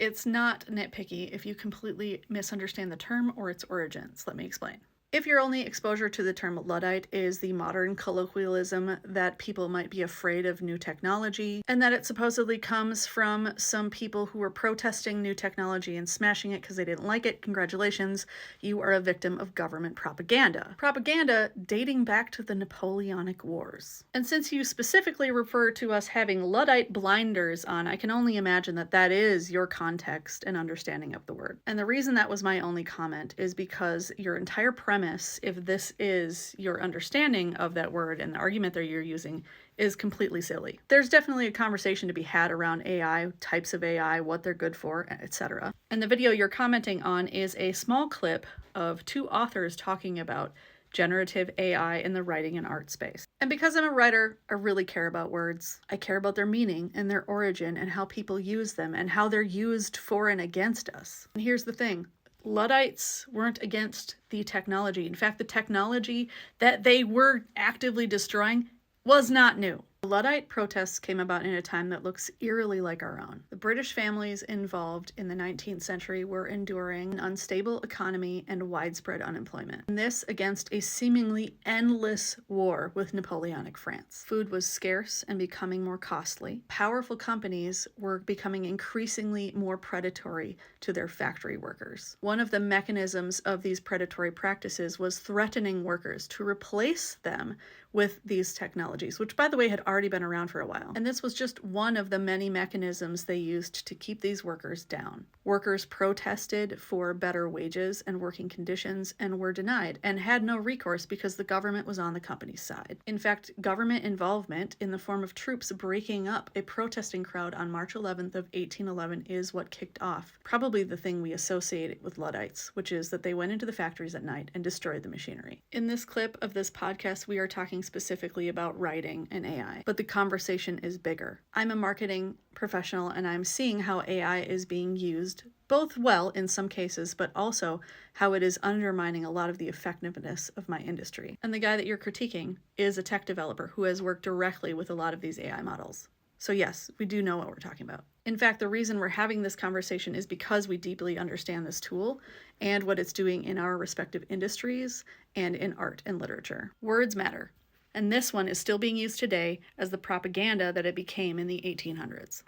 It's not nitpicky if you completely misunderstand the term or its origins. Let me explain. If your only exposure to the term Luddite is the modern colloquialism that people might be afraid of new technology, and that it supposedly comes from some people who were protesting new technology and smashing it because they didn't like it, congratulations, you are a victim of government propaganda. Propaganda dating back to the Napoleonic Wars. And since you specifically refer to us having Luddite blinders on, I can only imagine that that is your context and understanding of the word. And the reason that was my only comment is because your entire premise, if this is your understanding of that word and the argument that you're using, is completely silly. There's definitely a conversation to be had around AI, types of AI, what they're good for, etc. And the video you're commenting on is a small clip of two authors talking about generative AI in the writing and art space. And because I'm a writer, I really care about words. I care about their meaning and their origin and how people use them and how they're used for and against us. And here's the thing. Luddites weren't against the technology. In fact, the technology that they were actively destroying was not new. The Luddite protests came about in a time that looks eerily like our own. The British families involved in the 19th century were enduring an unstable economy and widespread unemployment. And this against a seemingly endless war with Napoleonic France. Food was scarce and becoming more costly. Powerful companies were becoming increasingly more predatory to their factory workers. One of the mechanisms of these predatory practices was threatening workers to replace them with these technologies, which, by the way, had already been around for a while. And this was just one of the many mechanisms they used to keep these workers down. Workers protested for better wages and working conditions and were denied and had no recourse because the government was on the company's side. In fact, government involvement in the form of troops breaking up a protesting crowd on March 11th of 1811 is what kicked off probably the thing we associate with Luddites, which is that they went into the factories at night and destroyed the machinery. In this clip of this podcast, we are talking specifically about writing and AI, but the conversation is bigger. I'm a marketing professional and I'm seeing how AI is being used both well in some cases, but also how it is undermining a lot of the effectiveness of my industry. And the guy that you're critiquing is a tech developer who has worked directly with a lot of these AI models. So yes, we do know what we're talking about. In fact, the reason we're having this conversation is because we deeply understand this tool and what it's doing in our respective industries and in art and literature. Words matter. And this one is still being used today as the propaganda that it became in the 1800s.